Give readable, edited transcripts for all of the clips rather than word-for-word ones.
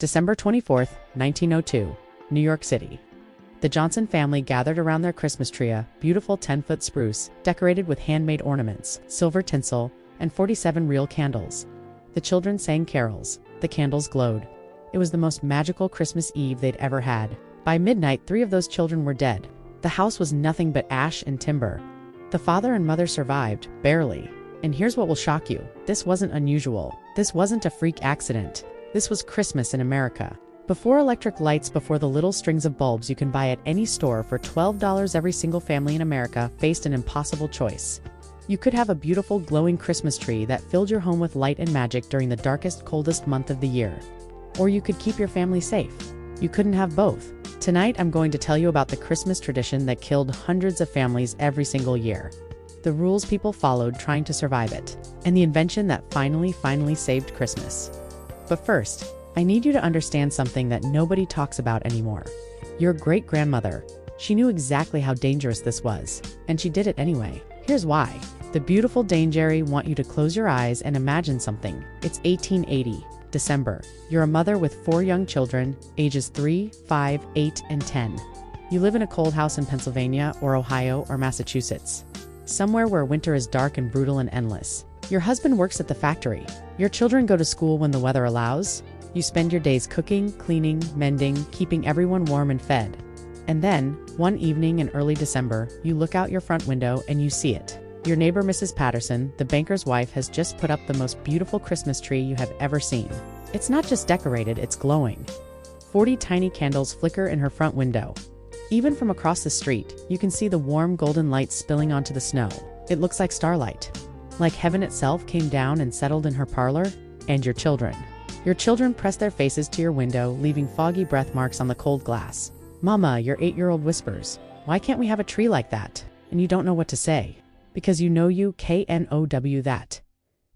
December 24th, 1902, New York City. The Johnson family gathered around their Christmas tree, a beautiful 10-foot spruce, decorated with handmade ornaments, silver tinsel, and 47 real candles. The children sang carols. The candles glowed. It was the most magical Christmas Eve they'd ever had. By midnight, 3 of those children were dead. The house was nothing but ash and timber. The father and mother survived, barely. And here's what will shock you. This wasn't unusual. This wasn't a freak accident. This was Christmas in America. Before electric lights, before the little strings of bulbs you can buy at any store for $12, every single family in America faced an impossible choice. You could have a beautiful glowing Christmas tree that filled your home with light and magic during the darkest, coldest month of the year. Or you could keep your family safe. You couldn't have both. Tonight I'm going to tell you about the Christmas tradition that killed hundreds of families every single year. The rules people followed trying to survive it. And the invention that finally saved Christmas. But first, I need you to understand something that nobody talks about anymore. Your great-grandmother. She knew exactly how dangerous this was, and she did it anyway. Here's why. The beautiful Dame Jerry want you to close your eyes and imagine something. It's 1880, December. You're a mother with 4 young children, ages 3, 5, 8, and 10. You live in a cold house in Pennsylvania or Ohio or Massachusetts. Somewhere where winter is dark and brutal and endless. Your husband works at the factory. Your children go to school when the weather allows. You spend your days cooking, cleaning, mending, keeping everyone warm and fed. And then, one evening in early December, you look out your front window and you see it. Your neighbor Mrs. Patterson, the banker's wife, has just put up the most beautiful Christmas tree you have ever seen. It's not just decorated, it's glowing. 40 tiny candles flicker in her front window. Even from across the street, you can see the warm golden light spilling onto the snow. It looks like starlight. Like heaven itself came down and settled in her parlor, and your children. Your children press their faces to your window, leaving foggy breath marks on the cold glass. Mama, your 8-year-old whispers, "Why can't we have a tree like that?" And you don't know what to say. Because you know that.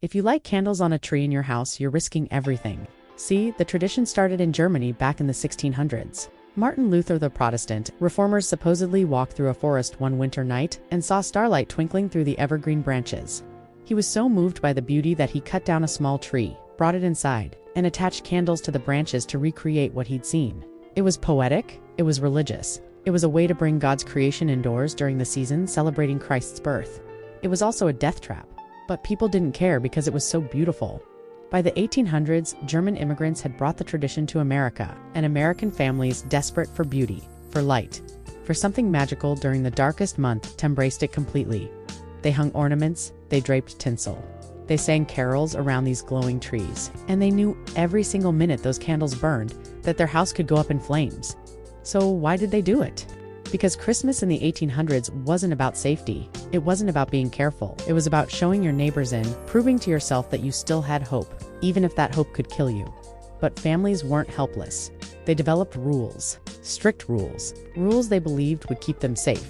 If you light candles on a tree in your house, you're risking everything. See, the tradition started in Germany back in the 1600s. Martin Luther the Protestant, reformers supposedly walked through a forest one winter night and saw starlight twinkling through the evergreen branches. He was so moved by the beauty that he cut down a small tree, brought it inside, and attached candles to the branches to recreate what he'd seen. It was poetic, it was religious. It was a way to bring God's creation indoors during the season, celebrating Christ's birth. It was also a death trap, but people didn't care because it was so beautiful. By the 1800s, German immigrants had brought the tradition to America, and American families, desperate for beauty, for light, for something magical during the darkest month, embraced it completely. They hung ornaments, they draped tinsel. They sang carols around these glowing trees, and they knew every single minute those candles burned that their house could go up in flames. So why did they do it? Because Christmas in the 1800s wasn't about safety. It wasn't about being careful. It was about showing your neighbors in, proving to yourself that you still had hope, even if that hope could kill you. But families weren't helpless. They developed rules, strict rules, rules they believed would keep them safe.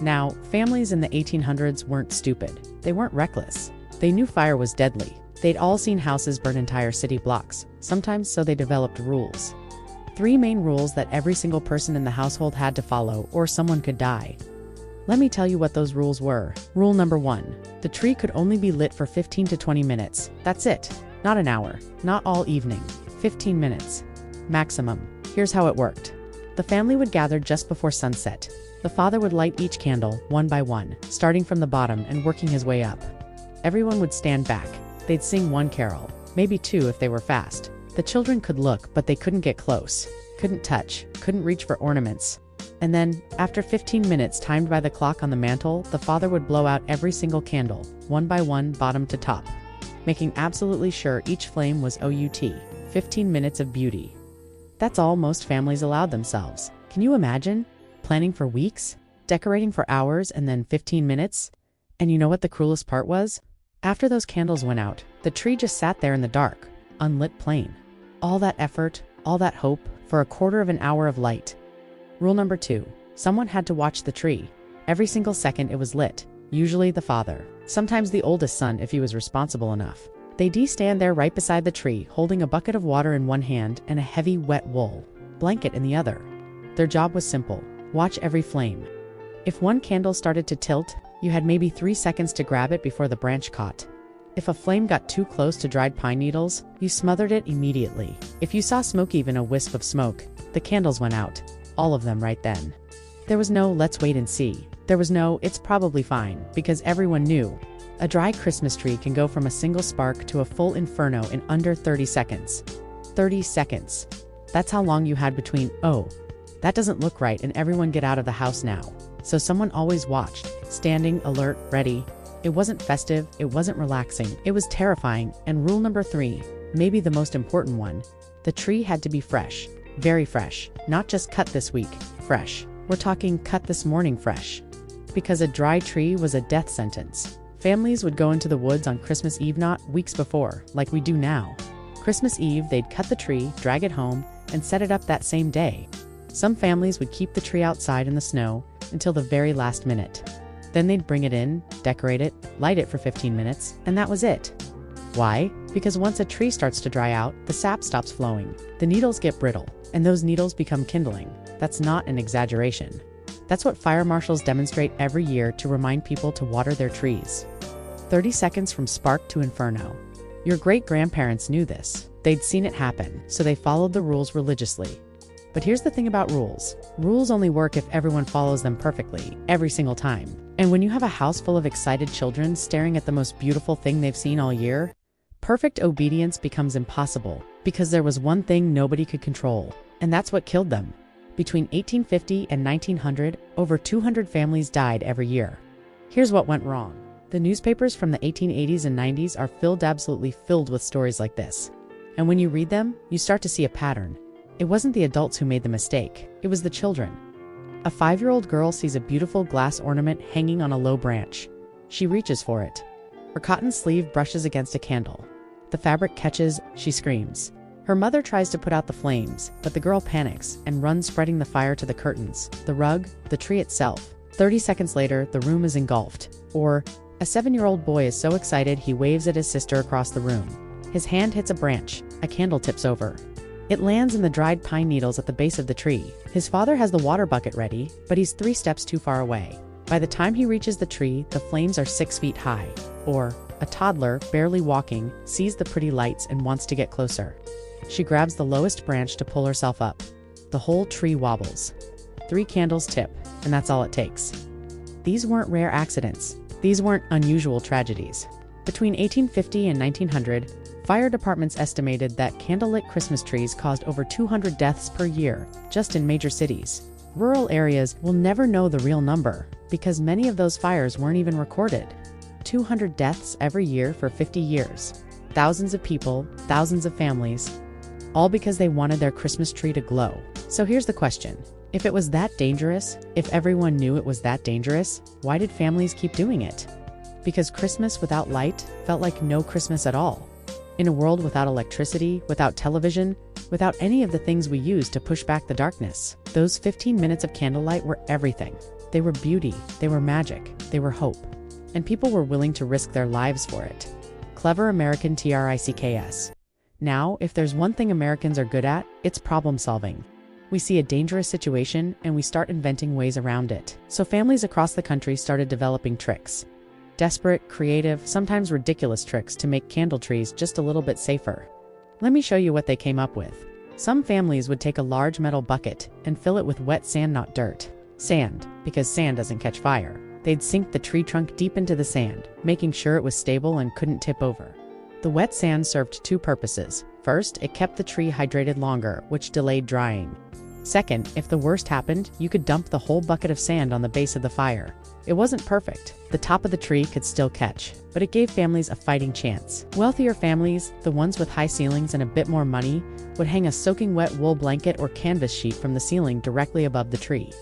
Now, families in the 1800s weren't stupid. They weren't reckless. They knew fire was deadly. They'd all seen houses burn entire city blocks, sometimes so they developed rules. 3 main rules that every single person in the household had to follow, or someone could die. Let me tell you what those rules were. Rule number 1. The tree could only be lit for 15 to 20 minutes. That's it. Not an hour. Not all evening. 15 minutes. Maximum. Here's how it worked. The family would gather just before sunset. The father would light each candle, one by one, starting from the bottom and working his way up. Everyone would stand back. They'd sing 1 carol, maybe 2 if they were fast. The children could look, but they couldn't get close, couldn't touch, couldn't reach for ornaments. And then, after 15 minutes timed by the clock on the mantle, the father would blow out every single candle, one by one, bottom to top, making absolutely sure each flame was OUT, 15 minutes of beauty. That's all most families allowed themselves. Can you imagine? Planning for weeks, decorating for hours, and then 15 minutes? And you know what the cruelest part was? After those candles went out, the tree just sat there in the dark, unlit plain. All that effort, all that hope, for a quarter of an hour of light. Rule number 2. Someone had to watch the tree. Every single second it was lit, usually the father, sometimes the oldest son if he was responsible enough. They'd stand there right beside the tree, holding a bucket of water in one hand and a heavy, wet wool blanket in the other. Their job was simple: watch every flame. If one candle started to tilt, you had maybe 3 seconds to grab it before the branch caught. If a flame got too close to dried pine needles, you smothered it immediately. If you saw smoke, even a wisp of smoke, the candles went out. All of them right then. There was no "let's wait and see." There was no "it's probably fine," because everyone knew. A dry Christmas tree can go from a single spark to a full inferno in under 30 seconds. 30 seconds. That's how long you had between, "Oh, that doesn't look right," and "everyone get out of the house now." So someone always watched, standing, alert, ready. It wasn't festive, it wasn't relaxing, it was terrifying. And rule number 3, maybe the most important one, the tree had to be fresh. Very fresh. Not just cut this week, fresh. We're talking cut this morning fresh. Because a dry tree was a death sentence. Families would go into the woods on Christmas Eve, not weeks before, like we do now. Christmas Eve, they'd cut the tree, drag it home, and set it up that same day. Some families would keep the tree outside in the snow until the very last minute. Then they'd bring it in, decorate it, light it for 15 minutes, and that was it. Why? Because once a tree starts to dry out, the sap stops flowing, the needles get brittle, and those needles become kindling. That's not an exaggeration. That's what fire marshals demonstrate every year to remind people to water their trees. 30 seconds from spark to inferno. Your great-grandparents knew this. They'd seen it happen, so they followed the rules religiously. But here's the thing about rules. Rules only work if everyone follows them perfectly, every single time. And when you have a house full of excited children staring at the most beautiful thing they've seen all year, perfect obedience becomes impossible, because there was one thing nobody could control, and that's what killed them. Between 1850 and 1900, over 200 families died every year. Here's what went wrong. The newspapers from the 1880s and 90s are absolutely filled with stories like this. And when you read them, you start to see a pattern. It wasn't the adults who made the mistake, it was the children. A 5-year-old girl sees a beautiful glass ornament hanging on a low branch. She reaches for it. Her cotton sleeve brushes against a candle. The fabric catches, she screams. Her mother tries to put out the flames, but the girl panics and runs, spreading the fire to the curtains, the rug, the tree itself. 30 seconds later, the room is engulfed. Or, a 7-year-old boy is so excited he waves at his sister across the room. His hand hits a branch, a candle tips over. It lands in the dried pine needles at the base of the tree. His father has the water bucket ready, but he's 3 steps too far away. By the time he reaches the tree, the flames are 6 feet high. Or, a toddler, barely walking, sees the pretty lights and wants to get closer. She grabs the lowest branch to pull herself up. The whole tree wobbles. 3 candles tip, and that's all it takes. These weren't rare accidents. These weren't unusual tragedies. Between 1850 and 1900, fire departments estimated that candlelit Christmas trees caused over 200 deaths per year, just in major cities. Rural areas will never know the real number, because many of those fires weren't even recorded. 200 deaths every year for 50 years. Thousands of people, thousands of families, all because they wanted their Christmas tree to glow. So here's the question. If it was that dangerous, if everyone knew it was that dangerous, why did families keep doing it? Because Christmas without light felt like no Christmas at all. In a world without electricity, without television, without any of the things we use to push back the darkness, those 15 minutes of candlelight were everything. They were beauty, they were magic, they were hope. And people were willing to risk their lives for it. Clever American tricks. Now, if there's one thing Americans are good at, it's problem solving. We see a dangerous situation and we start inventing ways around it. So families across the country started developing tricks. Desperate, creative, sometimes ridiculous tricks to make candle trees just a little bit safer. Let me show you what they came up with. Some families would take a large metal bucket and fill it with wet sand, not dirt. Sand, because sand doesn't catch fire. They'd sink the tree trunk deep into the sand, making sure it was stable and couldn't tip over. The wet sand served 2 purposes. First, it kept the tree hydrated longer, which delayed drying. Second, if the worst happened, you could dump the whole bucket of sand on the base of the fire. It wasn't perfect. The top of the tree could still catch, but it gave families a fighting chance. Wealthier families, the ones with high ceilings and a bit more money, would hang a soaking wet wool blanket or canvas sheet from the ceiling directly above the tree.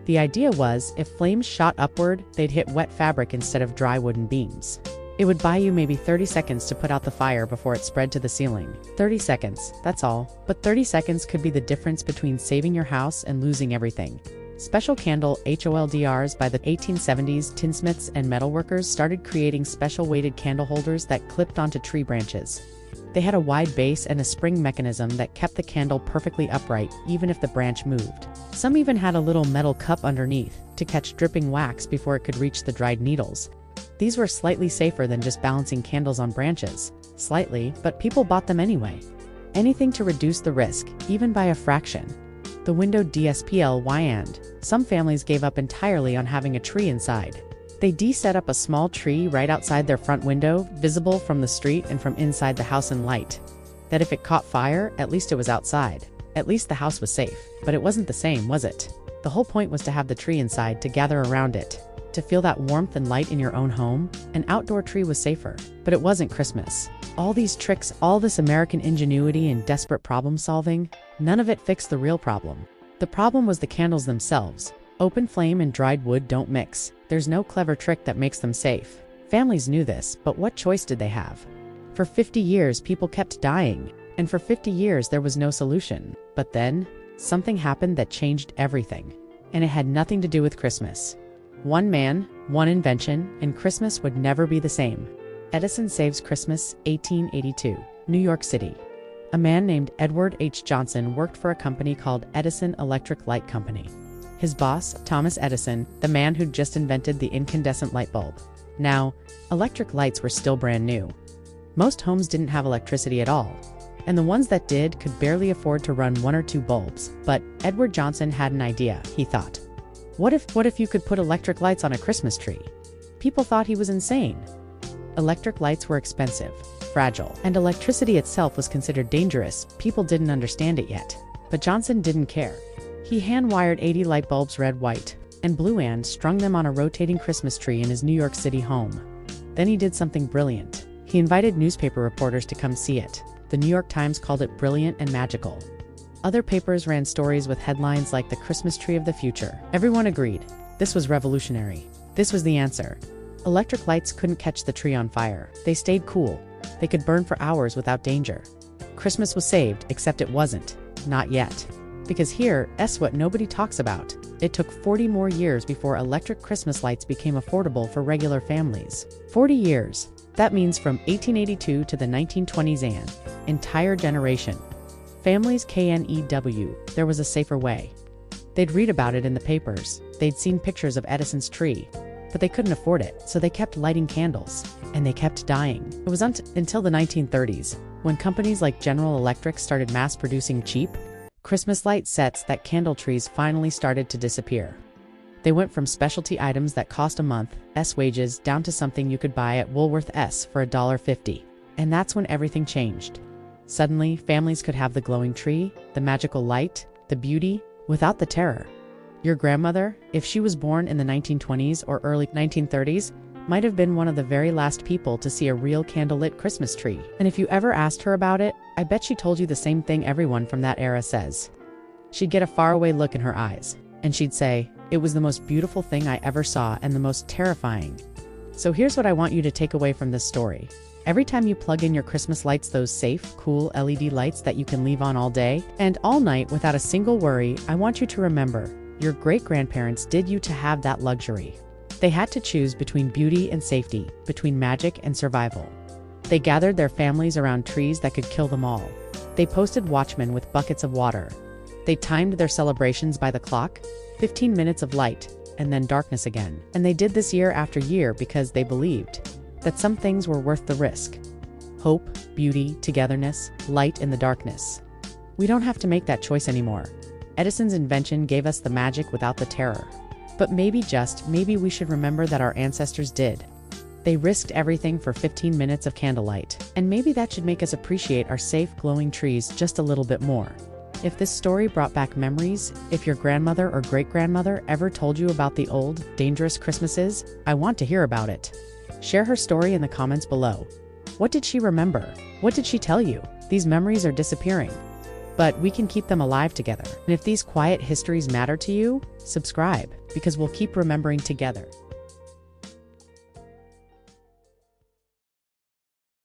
The idea was, if flames shot upward, they'd hit wet fabric instead of dry wooden beams. It would buy you maybe 30 seconds to put out the fire before it spread to the ceiling. 30 seconds, that's all. But 30 seconds could be the difference between saving your house and losing everything. Special candle holders. By the 1870s, tinsmiths and metalworkers started creating special weighted candle holders that clipped onto tree branches. They had a wide base and a spring mechanism that kept the candle perfectly upright, even if the branch moved. Some even had a little metal cup underneath to catch dripping wax before it could reach the dried needles. These were slightly safer than just balancing candles on branches. Slightly, but people bought them anyway. Anything to reduce the risk, even by a fraction. The window DSPLY, and some families gave up entirely on having a tree inside. They set up a small tree right outside their front window, visible from the street and from inside the house in light. That if it caught fire, at least it was outside. At least the house was safe. But it wasn't the same, was it? The whole point was to have the tree inside, to gather around it, to feel that warmth and light in your own home. An outdoor tree was safer. But it wasn't Christmas. All these tricks, all this American ingenuity and desperate problem solving, none of it fixed the real problem. The problem was the candles themselves. Open flame and dried wood don't mix. There's no clever trick that makes them safe. Families knew this, but what choice did they have? For 50 years, people kept dying, and for 50 years there was no solution. But then, something happened that changed everything. And it had nothing to do with Christmas. One man, one invention, and Christmas would never be the same. Edison saves Christmas, 1882, New York City. A man named Edward H. Johnson worked for a company called Edison Electric Light Company. His boss, Thomas Edison, the man who'd just invented the incandescent light bulb. Now, electric lights were still brand new. Most homes didn't have electricity at all, and the ones that did could barely afford to run 1 or 2 bulbs. But Edward Johnson had an idea, he thought. What if you could put electric lights on a Christmas tree? People thought he was insane. Electric lights were expensive, fragile, and electricity itself was considered dangerous. People didn't understand it yet. But Johnson didn't care. He hand-wired 80 light bulbs red, white, and blue and strung them on a rotating Christmas tree in his New York City home. Then he did something brilliant. He invited newspaper reporters to come see it. The New York Times called it brilliant and magical. Other papers ran stories with headlines like "The Christmas Tree of the Future." Everyone agreed. This was revolutionary. This was the answer. Electric lights couldn't catch the tree on fire. They stayed cool. They could burn for hours without danger. Christmas was saved, except it wasn't. Not yet. Because here's what nobody talks about. It took 40 more years before electric Christmas lights became affordable for regular families. 40 years. That means from 1882 to the 1920s, an entire generation. Families knew there was a safer way. They'd read about it in the papers. They'd seen pictures of Edison's tree. But they couldn't afford it, so they kept lighting candles. And they kept dying. It was until the 1930s, when companies like General Electric started mass-producing cheap Christmas light sets, that candle trees finally started to disappear. They went from specialty items that cost a month's wages down to something you could buy at Woolworth's for $1.50. And that's when everything changed. Suddenly, families could have the glowing tree, the magical light, the beauty, without the terror. Your grandmother, if she was born in the 1920s or early 1930s, might have been one of the very last people to see a real candlelit Christmas tree. And if you ever asked her about it, I bet she told you the same thing everyone from that era says. She'd get a faraway look in her eyes, and she'd say, "It was the most beautiful thing I ever saw and the most terrifying." So here's what I want you to take away from this story. Every time you plug in your Christmas lights, those safe, cool LED lights that you can leave on all day and all night without a single worry, I want you to remember, your great-grandparents did you to have that luxury. They had to choose between beauty and safety, between magic and survival. They gathered their families around trees that could kill them all. They posted watchmen with buckets of water. They timed their celebrations by the clock, 15 minutes of light, and then darkness again. And they did this year after year because they believed that some things were worth the risk. Hope, beauty, togetherness, light in the darkness. We don't have to make that choice anymore. Edison's invention gave us the magic without the terror. But maybe, just maybe, we should remember that our ancestors did. They risked everything for 15 minutes of candlelight. And maybe that should make us appreciate our safe, glowing trees just a little bit more. If this story brought back memories, if your grandmother or great-grandmother ever told you about the old, dangerous Christmases, I want to hear about it. Share her story in the comments below. What did she remember? What did she tell you? These memories are disappearing. But we can keep them alive together. And if these quiet histories matter to you, subscribe, because we'll keep remembering together.